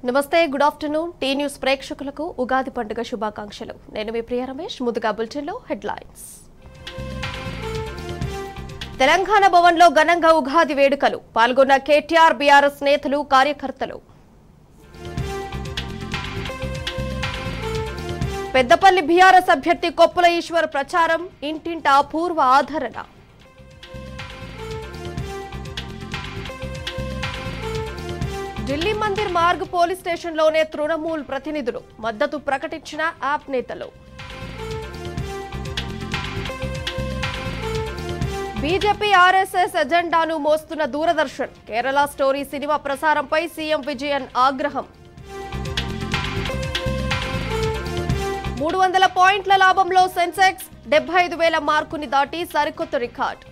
నమస్తే, good afternoon. Tea news ప్రేక్షకులకు ఉగాది పండుగ శుభాకాంక్షలు. నేను మీ ప్రియ రమేష్. ముందుగా బులెటిన్లో హెడ్లైన్స్. తెలంగాణ భవన్లో ఘనంగా ఉగాది వేడుకలు. పాల్గొన్న కేటీఆర్, బీఆర్ఎస్ నేతలు, కార్యకర్తలు. పెద్దపల్లి బీఆర్ఎస్ అభ్యర్థి కొప్పుల ఈశ్వర్ ప్రచారం. ఇంటింటా అపూర్వ ఆదరణ. ఢిల్లీ మందిర్ మార్గ్ పోలీస్ స్టేషన్లోనే తృణమూల్ ప్రతినిధులు మద్దతు ప్రకటించిన యాప్ నేతలు. బీజేపీ ఆర్ఎస్ఎస్ ఎజెండాను మోస్తున్న దూరదర్శన్. కేరళ స్టోరీ సినిమా ప్రసారంపై సీఎం విజయన్ ఆగ్రహం. 300 పాయింట్ల లాభంలో సెన్సెక్స్ 75,000 మార్కుని దాటి సరికొత్త రికార్డ్.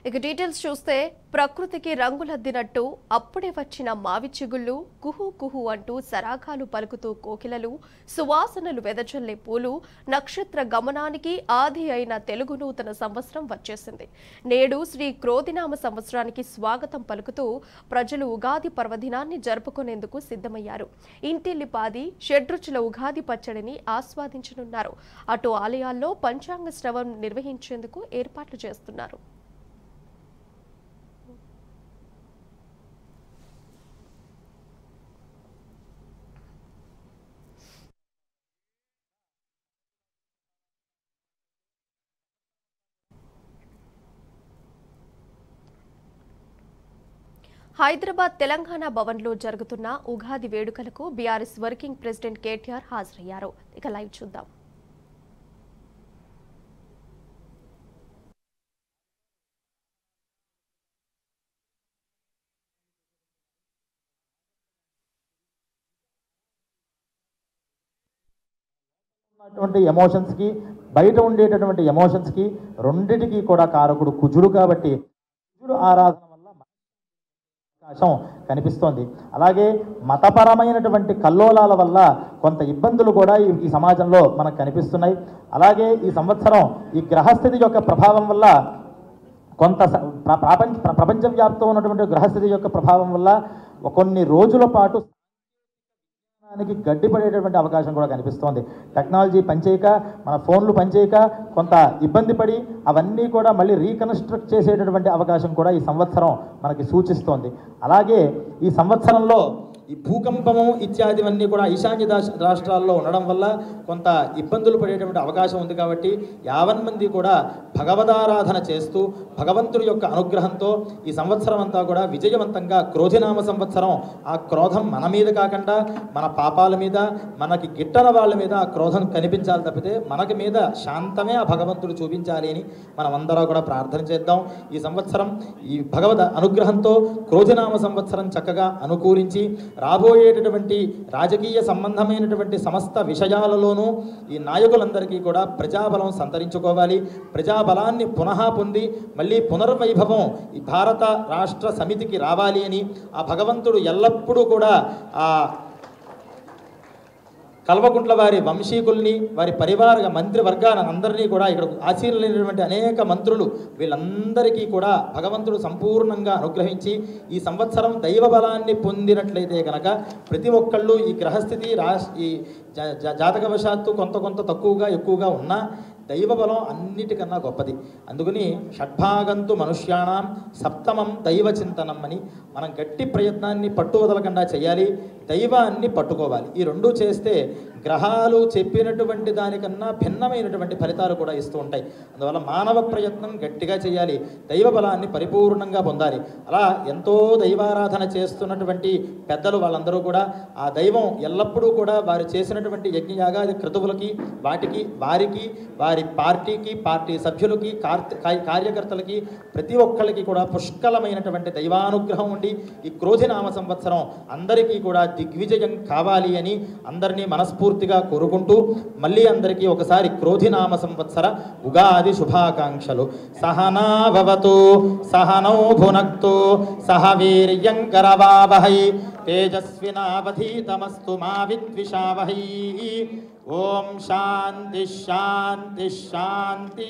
ఇక డీటెయిల్స్ చూస్తే, ప్రకృతికి రంగులద్దినట్టు అప్పుడే వచ్చిన మావి చిగుళ్ళు, కుహు కుహు అంటూ సరాగాలు పలుకుతూ కోకిలలు, సువాసనలు వెదజల్లే పూలు, నక్షత్ర గమనానికి ఆది అయిన తెలుగు నూతన సంవత్సరం వచ్చేసింది. నేడు శ్రీ క్రోధినామ సంవత్సరానికి స్వాగతం పలుకుతూ ప్రజలు ఉగాది పర్వదినాన్ని జరుపుకునేందుకు సిద్ధమయ్యారు. ఇంటిల్లిపాది షడ్రుచుల ఉగాది పచ్చడిని ఆస్వాదించనున్నారు. అటు ఆలయాల్లో పంచాంగ శ్రవణం నిర్వహించేందుకు ఏర్పాట్లు చేస్తున్నారు. హైదరాబాద్ తెలంగాణ భవన్లో జరుగుతున్న ఉగాది వేడుకలకు బీఆర్ఎస్ వర్కింగ్ ప్రెసిడెంట్ కేటీఆర్ హాజరయ్యారు. ఇక లైవ్ చూద్దాం. ఎమోషన్స్ కి బయట ఉండేటటువంటి ఎమోషన్స్ కి రెండిటికి కూడా కారకుడు కుజుడు. కాబట్టి కుజుడు ఆరాధన అవకాశం కనిపిస్తోంది. అలాగే మతపరమైనటువంటి కల్లోలాల వల్ల కొంత ఇబ్బందులు కూడా ఈ సమాజంలో మనకు కనిపిస్తున్నాయి. అలాగే ఈ సంవత్సరం ఈ గ్రహస్థితి యొక్క ప్రభావం వల్ల కొంత ప్రపంచవ్యాప్తంగా ఉన్నటువంటి గ్రహస్థితి యొక్క ప్రభావం వల్ల కొన్ని రోజుల పాటు గడ్డిపడేటటువంటి అవకాశం కూడా కనిపిస్తోంది. టెక్నాలజీ పనిచేయక, మన ఫోన్లు పనిచేయక కొంత ఇబ్బంది పడి అవన్నీ కూడా మళ్ళీ రీకన్స్ట్రక్ట్ చేసేటటువంటి అవకాశం కూడా ఈ సంవత్సరం మనకి సూచిస్తోంది. అలాగే ఈ సంవత్సరంలో ఈ భూకంపము ఇత్యాదివన్నీ కూడా ఈశాన్య రాష్ట్రాల్లో ఉండడం వల్ల కొంత ఇబ్బందులు పడేటువంటి అవకాశం ఉంది. కాబట్టి 50 మంది కూడా భగవదారాధన చేస్తూ భగవంతుడి యొక్క అనుగ్రహంతో ఈ సంవత్సరం అంతా కూడా విజయవంతంగా క్రోధినామ సంవత్సరం, ఆ క్రోధం మన మీద కాకుండా మన పాపాల మీద, మనకి గిట్టన వాళ్ళ మీద ఆ క్రోధం కనిపించాలి తప్పితే మనకి మీద శాంతమే ఆ భగవంతుడు చూపించాలి అని మనం అందరూ కూడా ప్రార్థన చేద్దాం. ఈ సంవత్సరం ఈ భగవద్ అనుగ్రహంతో క్రోధినామ సంవత్సరం చక్కగా అనుకూలించి రాబోయేటటువంటి రాజకీయ సంబంధమైనటువంటి సమస్త విషయాలలోనూ ఈ నాయకులందరికీ కూడా ప్రజాబలం సంతరించుకోవాలి. ప్రజాబలాన్ని పునః పొంది మళ్ళీ పునర్వైభవం ఈ భారత రాష్ట్ర సమితికి రావాలి అని ఆ భగవంతుడు ఎల్లప్పుడూ కూడా ఆ కల్వకుంట్ల వారి వంశీకుల్ని, వారి పరివార మంత్రివర్గాన్ని అందరినీ కూడా ఇక్కడ ఆశీర్వదించినటువంటి అనేక మంత్రులు వీళ్ళందరికీ కూడా భగవంతుడు సంపూర్ణంగా అనుగ్రహించి ఈ సంవత్సరం దైవ బలాన్ని పొందినట్లయితే కనుక ప్రతి ఒక్కళ్ళు ఈ గ్రహస్థితి ఈ జాతకవశాత్తు కొంత తక్కువగా ఎక్కువగా ఉన్నా దైవబలం అన్నిటికన్నా గొప్పది. అందుకని షడ్భాగంతు మనుష్యాణం సప్తమం దైవ చింతనం అని మనం గట్టి ప్రయత్నాన్ని పట్టు వదలకుండా చేయాలి. దైవాన్ని పట్టుకోవాలి. ఈ రెండు చేస్తే గ్రహాలు చెప్పినటువంటి దానికన్నా భిన్నమైనటువంటి ఫలితాలు కూడా ఇస్తూ ఉంటాయి. అందువల్ల మానవ ప్రయత్నం గట్టిగా చేయాలి. దైవ బలాన్ని పరిపూర్ణంగా పొందాలి. అలా ఎంతో దైవారాధన చేస్తున్నటువంటి పెద్దలు వాళ్ళందరూ కూడా ఆ దైవం ఎల్లప్పుడూ కూడా వారు చేసినటువంటి యజ్ఞయాగాది క్రతువులకి వారికి వారి పార్టీకి, పార్టీ సభ్యులకి, కార్యకర్తలకి ప్రతి ఒక్కరికి కూడా పుష్కలమైనటువంటి దైవానుగ్రహం ఉండి ఈ క్రోధినామ సంవత్సరం అందరికీ కూడా దిగ్విజయం కావాలి అని అందరినీ మనస్ఫూర్తిగా కోరుకుంటూ మళ్ళీ అందరికీ ఒకసారి క్రోధినామ సంవత్సర ఉగాది శుభాకాంక్షలు. సహనా భవతు సహనౌ భునక్తు సహ వీర్యం కరవావహై తేజస్వినావధీతమస్తు మా విద్విషావహై. ఓం శాంతి శాంతి శాంతి.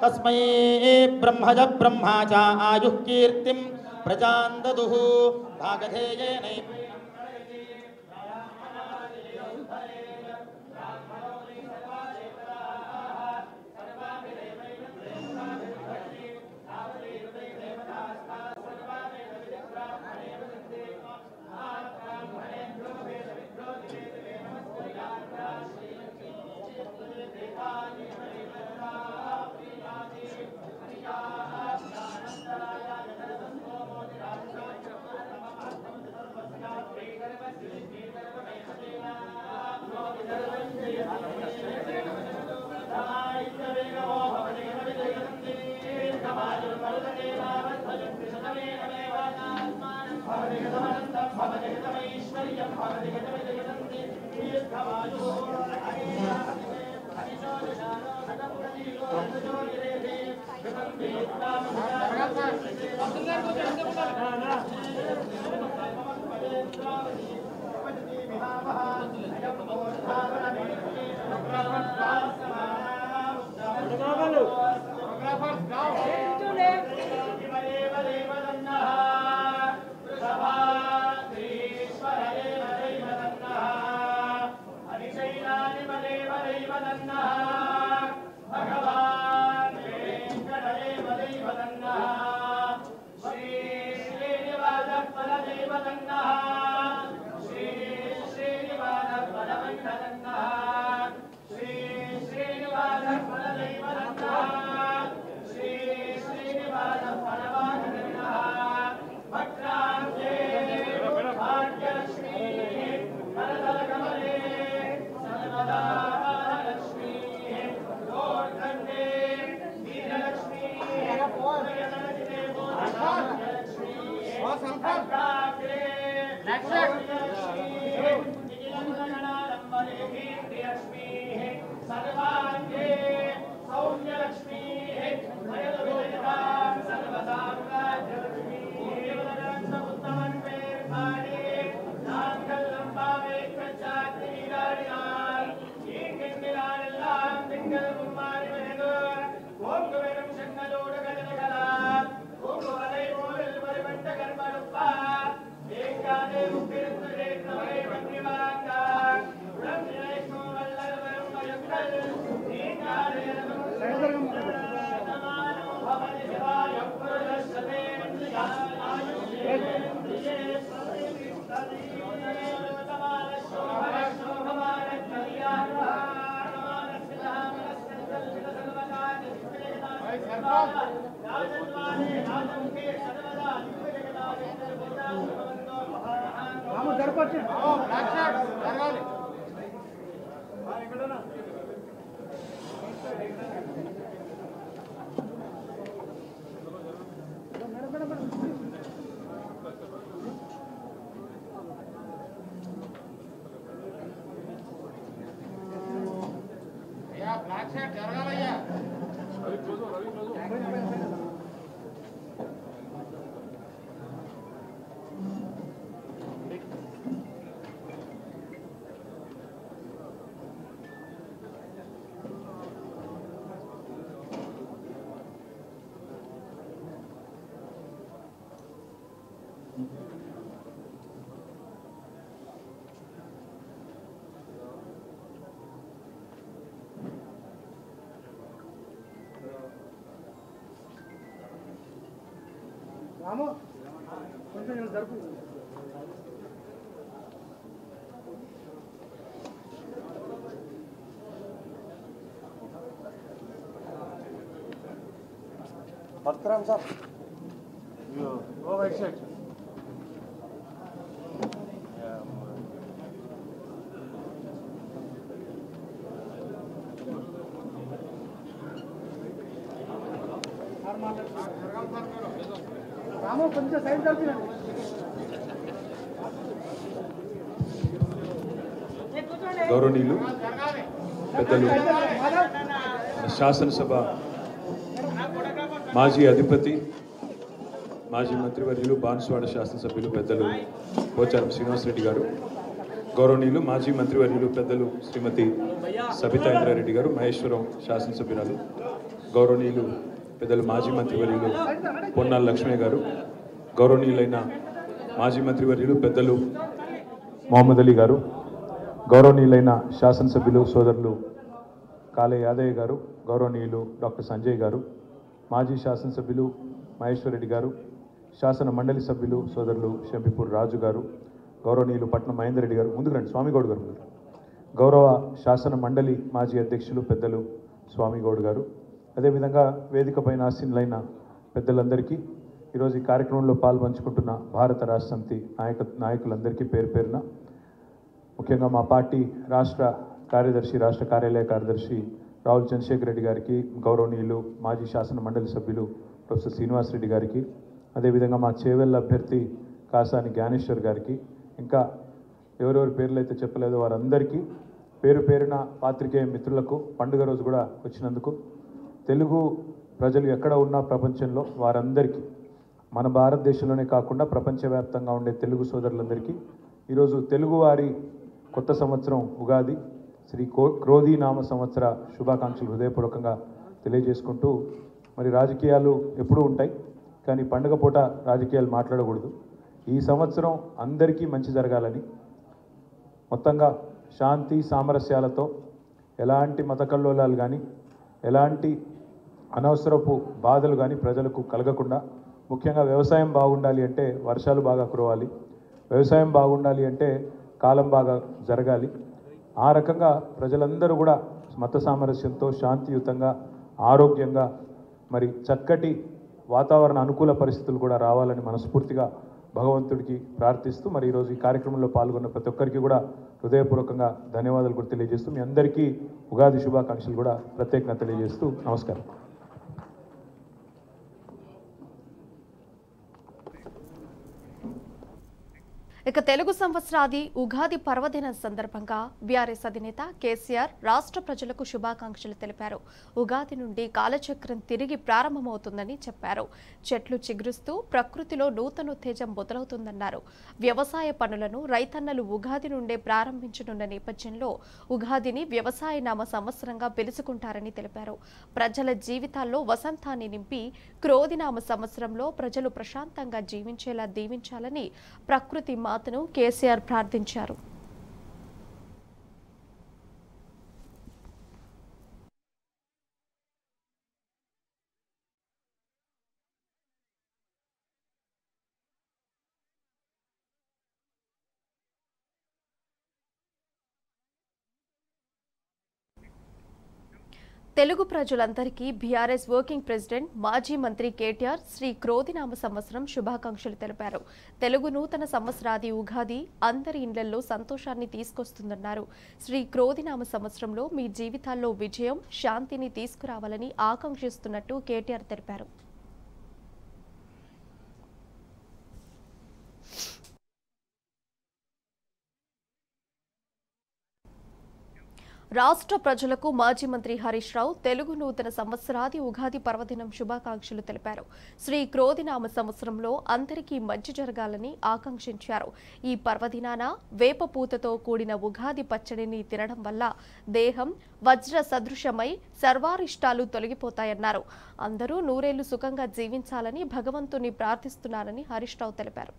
तस्मै ब्रह्मज ब्रह्मा च आयुः कीर्तिं प्रजां ददुः भागधेयेन Bartram sir. You go right side. రాము కొంచెం సైడ్ జరుగుతుంది గౌరవనీయులు పెద్దలు శాసనసభ మాజీ అధిపతి మాజీ మంత్రివర్యులు బాన్సువాడ శాసనసభ్యులు పెద్దలు పోచారం శ్రీనివాసరెడ్డి గారు, గౌరవనీయులు మాజీ మంత్రివర్యులు పెద్దలు శ్రీమతి సబితా ఇంద్రారెడ్డి గారు, మహేశ్వరం శాసనసభ్యురాలు గౌరవనీయులు పెద్దలు మాజీ మంత్రివర్యులు పొన్నాల లక్ష్మయ్య గారు, గౌరవనీయులైన మాజీ మంత్రివర్యులు పెద్దలు మొహమ్మద్ అలీ గారు, గౌరవనీయులైన శాసనసభ్యులు సోదరులు కాళే యాదయ్య గారు, గౌరవనీయులు డాక్టర్ సంజయ్ గారు, మాజీ శాసనసభ్యులు మహేశ్వర్ రెడ్డి గారు, శాసన మండలి సభ్యులు సోదరులు షంపిపూర్ రాజు గారు, గౌరవనీయులు పట్నం మహేందర్ రెడ్డి గారు, ముందుకు రండి స్వామిగౌడ్ గారు, గౌరవ శాసన మండలి మాజీ అధ్యక్షులు పెద్దలు స్వామిగౌడ్ గారు, అదేవిధంగా వేదిక పైన ఆసీనులైన పెద్దలందరికీ, ఈరోజు ఈ కార్యక్రమంలో పాల్పంచుకుంటున్న భారత రాష్ట్ర సమితి నాయకులందరికీ పేరు పేరున, ముఖ్యంగా మా పార్టీ రాష్ట్ర కార్యదర్శి, రాష్ట్ర కార్యాలయ కార్యదర్శి రావుల్ చంద్రశేఖర్ రెడ్డి గారికి, గౌరవనీయులు మాజీ శాసన మండలి సభ్యులు ప్రొఫెసర్ శ్రీనివాస్ రెడ్డి గారికి, అదేవిధంగా మా చేవెళ్ళ అభ్యర్థి కాసాని జ్ఞానేశ్వర్ గారికి, ఇంకా ఎవరెవరి పేర్లు అయితే చెప్పలేదో వారందరికీ పేరు పేరున పాత్రికేయ మిత్రులకు పండుగ రోజు కూడా వచ్చినందుకు, తెలుగు ప్రజలు ఎక్కడ ఉన్నా ప్రపంచంలో వారందరికీ, మన భారతదేశంలోనే కాకుండా ప్రపంచవ్యాప్తంగా ఉండే తెలుగు సోదరులందరికీ ఈరోజు తెలుగువారి కొత్త సంవత్సరం ఉగాది శ్రీ క్రోధీ నామ సంవత్సర శుభాకాంక్షలు హృదయపూర్వకంగా తెలియజేసుకుంటూ, మరి రాజకీయాలు ఎప్పుడూ ఉంటాయి కానీ పండుగ పూట రాజకీయాలు మాట్లాడకూడదు. ఈ సంవత్సరం అందరికీ మంచి జరగాలని, మొత్తంగా శాంతి సామరస్యాలతో ఎలాంటి మత కల్లోలాలు కానీ ఎలాంటి అనవసరపు బాధలు కానీ ప్రజలకు కలగకుండా, ముఖ్యంగా వ్యవసాయం బాగుండాలి అంటే వర్షాలు బాగా కురవాలి, వ్యవసాయం బాగుండాలి అంటే కాలం బాగా జరగాలి. ఆ రకంగా ప్రజలందరూ కూడా మత సామరస్యంతో శాంతియుతంగా ఆరోగ్యంగా మరి చక్కటి వాతావరణ అనుకూల పరిస్థితులు కూడా రావాలని మనస్ఫూర్తిగా భగవంతుడికి ప్రార్థిస్తూ, మరి ఈరోజు ఈ కార్యక్రమంలో పాల్గొన్న ప్రతి ఒక్కరికి కూడా హృదయపూర్వకంగా ధన్యవాదాలు కూడా తెలియజేస్తూ, మీ అందరికీ ఉగాది శుభాకాంక్షలు కూడా ప్రత్యేకంగా తెలియజేస్తూ నమస్కారం. ఇక తెలుగు సంవత్సరాది ఉగాది పర్వదినం సందర్భంగా బీఆర్ఎస్ అధినేత కేసీఆర్ రాష్ట్ర ప్రజలకు శుభాకాంక్షలు తెలిపారు. ఉగాది నుండి కాలచక్రం తిరిగి ప్రారంభమవుతుందని చెప్పారు. చెట్లు చిగురుస్తూ ప్రకృతిలో నూతనోత్తేజం మొదలవుతుందన్నారు. వ్యవసాయ పనులను రైతన్నలు ఉగాది నుండే ప్రారంభించనున్న నేపథ్యంలో ఉగాదిని వ్యవసాయ నామ సంవత్సరంగా పిలుచుకుంటారని తెలిపారు. ప్రజల జీవితాల్లో వసంతాన్ని నింపి క్రోధినామ సంవత్సరంలో ప్రజలు ప్రశాంతంగా జీవించేలా దీవించాలని ప్రకృతి మాతను కేసీఆర్ ప్రార్థించారు. తెలుగు ప్రజలందరికీ బీఆర్ఎస్ వర్కింగ్ ప్రెసిడెంట్ మాజీ మంత్రి కేటీఆర్ శ్రీ క్రోధినామ సంవత్సరం శుభాకాంక్షలు తెలిపారు. తెలుగు నూతన సంవత్సరాది ఉగాది అందరి ఇళ్లలో సంతోషాన్ని తీసుకొస్తుందన్నారు. శ్రీ క్రోధినామ సంవత్సరంలో మీ జీవితాల్లో విజయం, శాంతిని తీసుకురావాలని ఆకాంక్షిస్తున్నట్టు కేటీఆర్ తెలిపారు. రాష్ట్ర ప్రజలకు మాజీ మంత్రి హరీష్ రావు తెలుగు నూతన సంవత్సరాది ఉగాది పర్వదినం శుభాకాంక్షలు తెలిపారు. శ్రీ క్రోధినామ సంవత్సరంలో అందరికీ మంచి జరగాలని ఆకాంక్షించారు. ఈ పర్వదినాన వేప పూతతో కూడిన ఉగాది పచ్చడిని తినడం వల్ల దేహం వజ్ర సదృశమై సర్వారిష్టాలు తొలగిపోతాయన్నారు. అందరూ నూరేళ్లు సుఖంగా జీవించాలని భగవంతుని ప్రార్థిస్తున్నారని హరీష్ రావు తెలిపారు.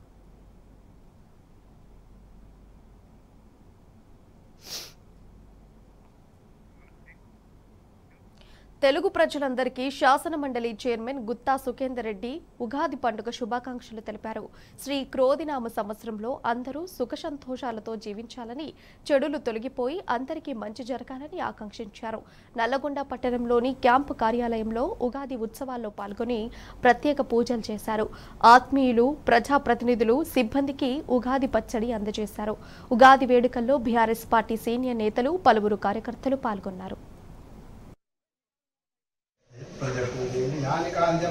తెలుగు ప్రజలందరికీ శాసన మండలి చైర్మన్ గుత్తా సుఖేందర్ రెడ్డి ఉగాది పండుగ శుభాకాంక్షలు తెలిపారు. శ్రీ క్రోధినామ సంవత్సరంలో అందరూ సుఖ సంతోషాలతో జీవించాలని, చెడులు తొలగిపోయి అందరికీ మంచి జరగాలని ఆకాంక్షించారు. నల్లగొండ పట్టణంలోని క్యాంపు కార్యాలయంలో ఉగాది ఉత్సవాల్లో పాల్గొని ప్రత్యేక పూజలు చేశారు. ఆత్మీయులు, ప్రజాప్రతినిధులు, సిబ్బందికి ఉగాది పచ్చడి అందజేశారు. ఉగాది వేడుకల్లో బీఆర్ఎస్ పార్టీ సీనియర్ నేతలు, పలువురు కార్యకర్తలు పాల్గొన్నారు.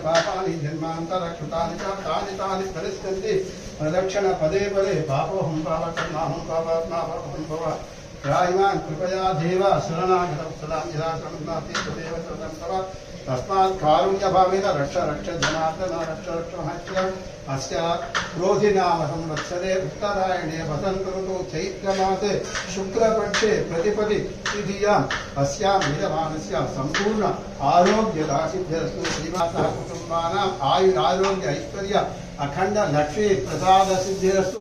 పాపాని జన్మాంతరక్షుతాని తాని తాని పరిస్థితి ప్రదక్షిణ పదే పదే పాపోహం పాపకర్మాహం పాపాత్మాపహం భవ రాయిమాన్ కృపయా దేవ శరణాగతం సదా నిరాకరణాతి తదేవ శరణం తవ तस्मात् कारुण्यभावेन रक्ष रक्ष जनार्दन रक्ष रक्ष महत्या अस्य क्रोधिनाम संवत्सरे उत्तरायणे वसंत ऋतौ चैत्रमासे शुक्लपक्षे प्रतिपदि तिथियाम् अस्यां विद्यमानस्य संपूर्ण आरोग्यदासिद्ध्यस्तु श्रीनिवासः कुटुम्बानाम् आयुरारोग्य ऐश्वर्य अखंड लक्ष्मी प्रसाद सिद्धिरस्तु।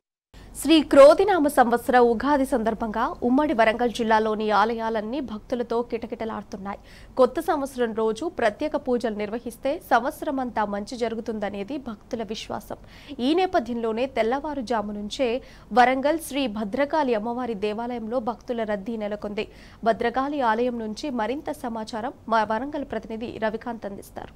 శ్రీ క్రోధినామ సంవత్సర ఉగాది సందర్భంగా ఉమ్మడి వరంగల్ జిల్లాలోని ఆలయాలన్నీ భక్తులతో కిటకిటలాడుతున్నాయి. కొత్త సంవత్సరం రోజు ప్రత్యేక పూజలు నిర్వహిస్తే సంవత్సరమంతా మంచి జరుగుతుందనేది భక్తుల విశ్వాసం. ఈ నేపథ్యంలోనే తెల్లవారుజాము నుంచే వరంగల్ శ్రీ భద్రకాళి అమ్మవారి దేవాలయంలో భక్తుల రద్దీ నెలకొంది. భద్రకాళి ఆలయం నుంచి మరింత సమాచారం మా వరంగల్ ప్రతినిధి రవికాంత్ అందిస్తారు.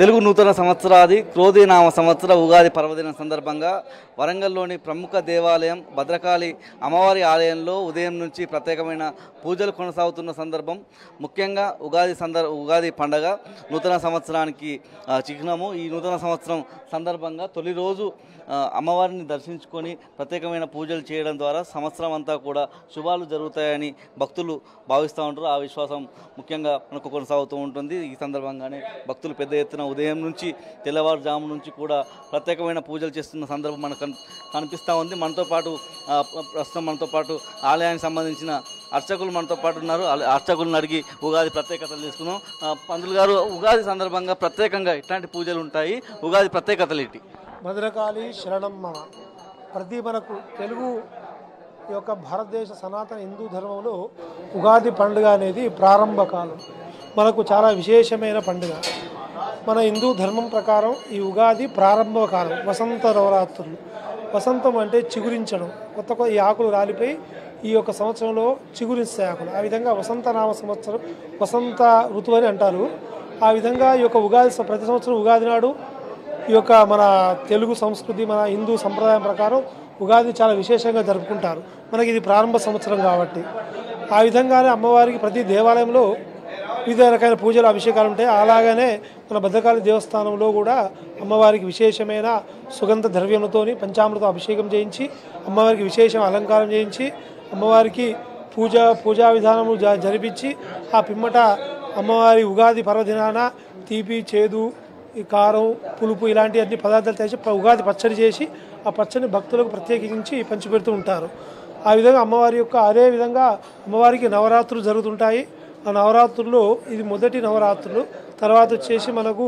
తెలుగు నూతన సంవత్సరాది క్రోధినామ సంవత్సర ఉగాది పర్వదినం సందర్భంగా వరంగల్లోని ప్రముఖ దేవాలయం భద్రకాళి అమ్మవారి ఆలయంలో ఉదయం నుంచి ప్రత్యేకమైన పూజలు కొనసాగుతున్న సందర్భం. ముఖ్యంగా ఉగాది పండగ నూతన సంవత్సరానికి చిహ్నము. ఈ నూతన సంవత్సరం సందర్భంగా తొలి రోజు అమ్మవారిని దర్శించుకొని ప్రత్యేకమైన పూజలు చేయడం ద్వారా సంవత్సరం అంతా కూడా శుభాలు జరుగుతాయని భక్తులు భావిస్తూ ఉంటారు. ఆ విశ్వాసం ముఖ్యంగా మనకు కొనసాగుతూ ఉంటుంది. ఈ సందర్భంగానే భక్తులు పెద్ద ఎత్తున ఉదయం నుంచి తెల్లవారుజాము నుంచి కూడా ప్రత్యేకమైన పూజలు చేస్తున్న సందర్భం మనకు కనిపిస్తూ ఉంది. ప్రస్తుతం మనతో పాటు ఆలయానికి సంబంధించిన అర్చకులు మనతో పాటు ఉన్నారు. అర్చకులను అడిగి ఉగాది ప్రత్యేకతలు తీసుకున్నాం. పంతులు గారు, ఉగాది సందర్భంగా ప్రత్యేకంగా ఇట్లాంటి పూజలు ఉంటాయి, ఉగాది ప్రత్యేకతలు ఏంటి? భద్రకాళి శరణమ్మ ప్రతి మనకు తెలుగు యొక్క భారతదేశ సనాతన హిందూ ధర్మంలో ఉగాది పండుగ అనేది ప్రారంభ కాలం, మనకు చాలా విశేషమైన పండుగ. మన హిందూ ధర్మం ప్రకారం ఈ ఉగాది ప్రారంభ కాలం, వసంత నవరాత్రులు. వసంతం అంటే చిగురించడం, కొత్త ఈ ఆకులు రాలిపోయి ఈ యొక్క సంవత్సరంలో చిగురిస్తాయి ఆకులు. ఆ విధంగా వసంతనామ సంవత్సరం, వసంత ఋతువు అని అంటారు. ఆ విధంగా ఈ యొక్క ఉగాది ప్రతి సంవత్సరం ఉగాది నాడు ఈ యొక్క మన తెలుగు సంస్కృతి, మన హిందూ సంప్రదాయం ప్రకారం ఉగాది చాలా విశేషంగా జరుపుకుంటారు. మనకి ఇది ప్రారంభ సంవత్సరం కాబట్టి ఆ విధంగానే అమ్మవారికి ప్రతి దేవాలయంలో వివిధ రకాల పూజలు, అభిషేకాలు ఉంటాయి. అలాగనే మన భద్రకాళి దేవస్థానంలో కూడా అమ్మవారికి విశేషమైన సుగంధ ద్రవ్యములతో పంచామృతం అభిషేకం చేయించి అమ్మవారికి విశేషం అలంకారం చేయించి అమ్మవారికి పూజా విధానము జరిపించి ఆ పిమ్మట అమ్మవారి ఉగాది పర్వదినాన తీపి, చేదు, కారం, పులుపు ఇలాంటి అన్ని పదార్థాలు చేసి ఉగాది పచ్చడి చేసి ఆ పచ్చడిని భక్తులకు ప్రత్యేకించి పంచిపెడుతూ ఉంటారు. ఆ విధంగా అదే విధంగా అమ్మవారికి నవరాత్రులు జరుగుతుంటాయి. ఆ నవరాత్రుల్లో ఇది మొదటి నవరాత్రులు, తర్వాత వచ్చేసి మనకు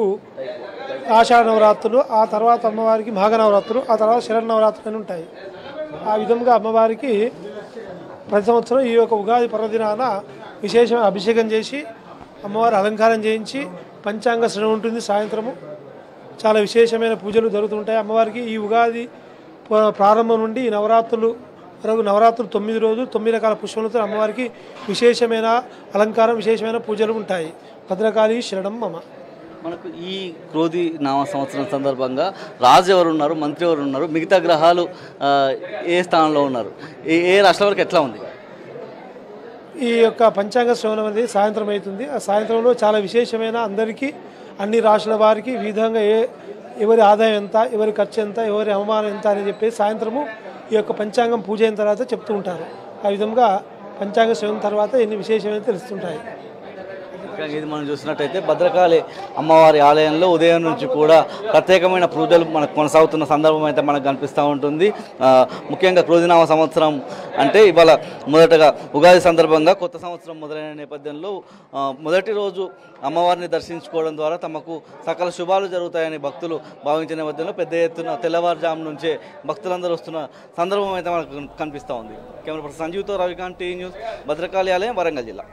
ఆషాఢ నవరాత్రులు, ఆ తర్వాత అమ్మవారికి మాఘ నవరాత్రులు, ఆ తర్వాత శరన్నవరాత్రులు అని ఉంటాయి. ఆ విధంగా అమ్మవారికి ప్రతి సంవత్సరం ఈ యొక్క ఉగాది పర్వదినాన విశేషమైన అభిషేకం చేసి అమ్మవారి అలంకారం చేయించి పంచాంగ శ్రవణం ఉంటుంది. సాయంత్రము చాలా విశేషమైన పూజలు జరుగుతుంటాయి. అమ్మవారికి ఈ ఉగాది ప్రారంభం నుండి ఈ నవరాత్రులు 9 రోజులు 9 రకాల పుష్పములతో అమ్మవారికి విశేషమైన అలంకారం, విశేషమైన పూజలు ఉంటాయి. భద్రకాళి శరణం మమ. మనకు ఈ క్రోధి నామ సంవత్సరం సందర్భంగా రాజు ఎవరు ఉన్నారు, మంత్రి ఎవరు ఉన్నారు, మిగతా గ్రహాలు ఏ స్థానంలో ఉన్నారు, ఏ రాష్ట్రం వరకు ఎట్లా ఉంది? ఈ యొక్క పంచాంగ శ్రవణం అనేది సాయంత్రం అవుతుంది. ఆ సాయంత్రంలో చాలా విశేషమైన అందరికీ అన్ని రాష్ట్రాల వారికి విధంగా ఎవరి ఆదాయం ఎంత, ఎవరి ఖర్చు ఎంత, ఎవరి అవమానం ఎంత అని చెప్పేసి సాయంత్రము ఈ యొక్క పంచాంగం పూజ అయిన తర్వాత చెప్తూ ఉంటారు. ఆ విధంగా పంచాంగ శ్రవణం తర్వాత ఎన్ని విశేషమైన తెలుస్తుంటాయి. ఇది మనం చూసినట్టయితే భద్రకాళి అమ్మవారి ఆలయంలో ఉదయం నుంచి కూడా ప్రత్యేకమైన పూజలు మనకు కొనసాగుతున్న సందర్భం అయితే మనకు కనిపిస్తూ ఉంటుంది. ముఖ్యంగా క్రోధినామ సంవత్సరం అంటే ఇవాళ మొదటగా ఉగాది సందర్భంగా కొత్త సంవత్సరం మొదలైన నేపథ్యంలో మొదటి రోజు అమ్మవారిని దర్శించుకోవడం ద్వారా తమకు సకల శుభాలు జరుగుతాయని భక్తులు భావించిన నేపథ్యంలో పెద్ద ఎత్తున తెల్లవారుజాము నుంచే భక్తులందరూ వస్తున్న సందర్భం అయితే మనకు కనిపిస్తూ ఉంది. కెమెరా పర్సన్ సంజీవ్తో రవికాంత్, టీవీ న్యూస్, భద్రకాళి ఆలయం, వరంగల్ జిల్లా.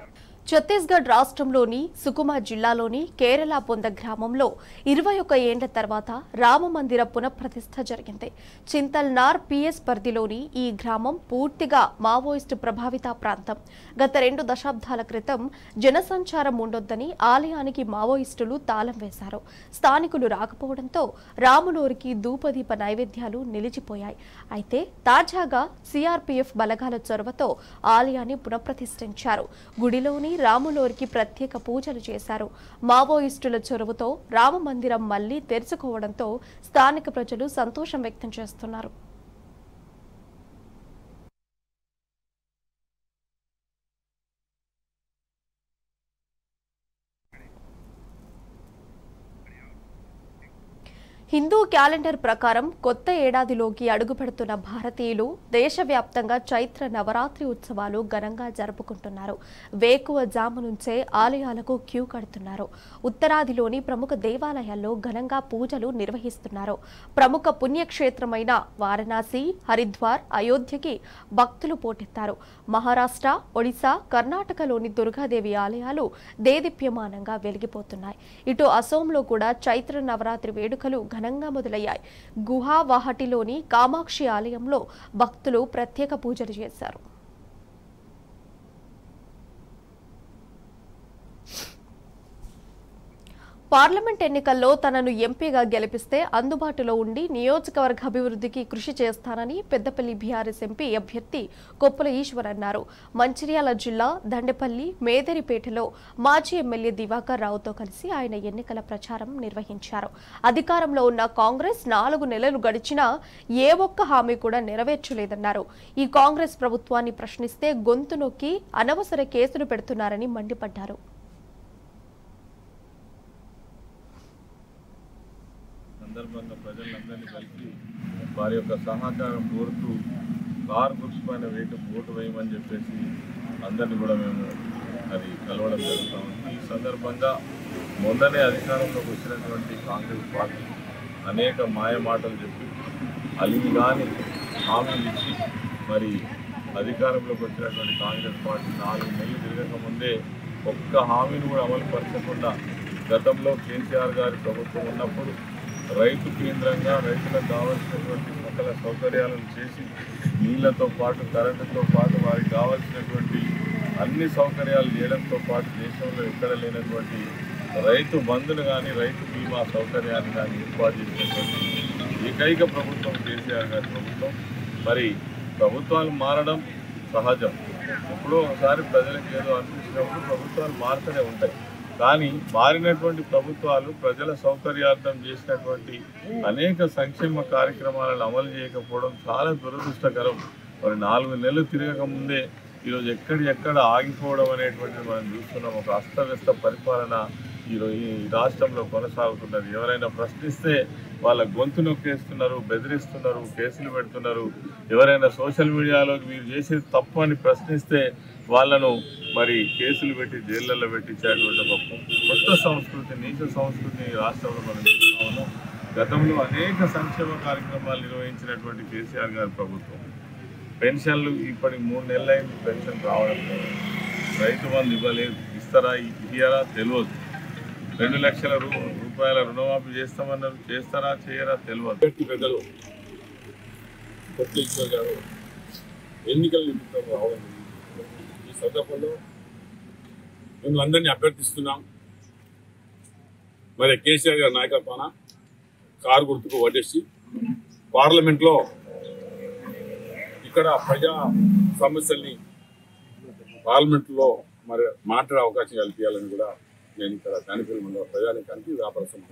ఛత్తీస్గఢ్ రాష్ట్రంలోని సుకుమా జిల్లాలోని కేరళ పొంద గ్రామంలో 21 ఏళ్ల తర్వాత రామమందిర పునఃప్రతిష్ఠ జరిగింది. చింతల్నార్ పిఎస్ పరిధిలోని ఈ గ్రామం పూర్తిగా మావోయిస్టు ప్రభావిత ప్రాంతం. గత 2 దశాబ్దాల క్రితం జనసంచారం ఉండొద్దని ఆలయానికి మావోయిస్టులు తాళం వేశారు. స్థానికులు రాకపోవడంతో రాములోరికి ధూపదీప నైవేద్యాలు నిలిచిపోయాయి. అయితే తాజాగా సిఆర్పీఎఫ్ బలగాల చొరవతో ఆలయాన్ని పునఃప్రతిష్ఠించారు. గుడిలోని రాములోరికి ప్రత్యేక పూజలు చేశారు. మావోయిస్టుల చొరవతో రామ మందిరం మళ్లీ తెరుచుకోవడంతో స్థానిక ప్రజలు సంతోషం వ్యక్తం చేస్తున్నారు. హిందూ క్యాలెండర్ ప్రకారం కొత్త ఏడాదిలోకి అడుగుపెడుతున్న భారతీయులు దేశవ్యాప్తంగా చైత్ర నవరాత్రి ఉత్సవాలు ఘనంగా జరుపుకుంటున్నారు. వేకువ జాము నుంచే ఆలయాలకు క్యూ కడుతున్నారు. ఉత్తరాదిలోని ప్రముఖ దేవాలయాల్లో ఘనంగా పూజలు నిర్వహిస్తున్నారు. ప్రముఖ పుణ్యక్షేత్రమైన వారణాసి, హరిద్వార్, అయోధ్యకి భక్తులు పోటెత్తారు. మహారాష్ట్ర, ఒడిశా, కర్ణాటకలోని దుర్గాదేవి ఆలయాలు దేదీప్యమానంగా వెలిగిపోతున్నాయి. ఇటు అసోంలో కూడా చైత్ర నవరాత్రి వేడుకలు ఘనంగా మొదలయ్యాయి. గువాహటిలోని కామాక్షి ఆలయంలో భక్తులు ప్రత్యేక పూజలు చేశారు. పార్లమెంట్ ఎన్నికల్లో తనను ఎంపీగా గెలిపిస్తే అందుబాటులో ఉండి నియోజకవర్గ అభివృద్ధికి కృషి చేస్తానని పెద్దపల్లి బీఆర్ఎస్ ఎంపీ అభ్యర్థి కొప్పుల ఈశ్వర్ అన్నారు. మంచిర్యాల జిల్లా దండేపల్లి మేదరిపేటలో మాజీ ఎమ్మెల్యే దివాకర్ రావుతో కలిసి ఆయన ఎన్నికల ప్రచారం నిర్వహించారు. అధికారంలో ఉన్న కాంగ్రెస్ 4 నెలలు గడిచినా ఏ ఒక్క హామీ కూడా నెరవేర్చలేదన్నారు. ఈ కాంగ్రెస్ ప్రభుత్వాన్ని ప్రశ్నిస్తే గొంతు నొక్కి అనవసర కేసులు పెడుతున్నారని మండిపడ్డారు. సందర్భంగా ప్రజలందరినీ కలిసి వారి యొక్క సహకారం కోరుతూ కారు గుర్తు పైన ఓటు వేయమని చెప్పేసి అందరినీ కూడా మేము అది కలవడం జరుగుతూ ఉంది. ఈ సందర్భంగా మొన్ననే అధికారంలోకి వచ్చినటువంటి కాంగ్రెస్ పార్టీ అనేక మాయ మాటలు చెప్పి అలిగి కానీ హామీలు ఇచ్చి మరి అధికారంలోకి వచ్చినటువంటి కాంగ్రెస్ పార్టీ 4 నెలలు తిరగకముందే ఒక్క హామీని కూడా అమలు పరచకుండా గతంలో కేసీఆర్ గారి ప్రభుత్వం ఉన్నప్పుడు రైతు కేంద్రంగా రైతులకు కావాల్సినటువంటి సకల సౌకర్యాలను చేసి నీళ్లతో పాటు కరెంటుతో పాటు వారికి కావాల్సినటువంటి అన్ని సౌకర్యాలు చేయడంతో పాటు దేశంలో ఎక్కడ లేనటువంటి రైతు బంధును కానీ రైతు బీమా సౌకర్యాన్ని కానీ ఏర్పాటు చేసినటువంటి ఏకైక ప్రభుత్వం కేసీఆర్ గారి ప్రభుత్వం. మరి ప్రభుత్వాలు మారడం సహజం. ఎప్పుడో ఒకసారి ప్రజలకు ఏదో అనిపించినప్పుడు ప్రభుత్వాలు మారుతూనే ఉంటాయి. కానీ మారినటువంటి ప్రభుత్వాలు ప్రజల సౌకర్యార్థం చేసినటువంటి అనేక సంక్షేమ కార్యక్రమాలను అమలు చేయకపోవడం చాలా దురదృష్టకరం. మరి 4 నెలలు తిరగకముందే ఈరోజు ఎక్కడ ఆగిపోవడం అనేటువంటిది మనం చూస్తున్నాం. ఒక అస్తవ్యస్త పరిపాలన ఈరోజు ఈ రాష్ట్రంలో కొనసాగుతున్నది. ఎవరైనా ప్రశ్నిస్తే వాళ్ళ గొంతు నొక్కేస్తున్నారు, బెదిరిస్తున్నారు, కేసులు పెడుతున్నారు. ఎవరైనా సోషల్ మీడియాలో మీరు చేసేది తప్పు అని ప్రశ్నిస్తే వాళ్ళను మరి కేసులు పెట్టి జైళ్ళల్లో పెట్టించేటువంటి ఒక కొత్త సంస్కృతి, నీచ సంస్కృతి రాష్ట్రంలో మనం చూస్తూ ఉన్నాం. గతంలో అనేక సంక్షేమ కార్యక్రమాలు నిర్వహించినటువంటి కేసీఆర్ గారి ప్రభుత్వం పెన్షన్లు ఇప్పటికి 3 నెలలైంది పెన్షన్ రావడం లేదు. రైతు బంధు ఇవ్వలేదు, ఇయ్యారా తెలియదు. 2 లక్షల రూపాయల రుణమాఫీ చేస్తామన్నారు, చేస్తారా చేయరా తెలియదు. పెద్దలు కొత్తేశ్వర్ గారు ఎన్నికల నిమిత్తం రావడం ఈ సందర్భంలో మేము అందరినీ అభ్యర్థిస్తున్నాం. మరి కేసీఆర్ గారి నాయకత్వాన కారు గుర్తుకు ఓటేసి పార్లమెంట్లో ఇక్కడ ప్రజా సమస్యల్ని పార్లమెంట్లో మరి మాట్లాడే అవకాశం కల్పించాలని కూడా నేను ఇక్కడ దానిపల్లి ప్రజానికానికి వ్యాపార సంస్థ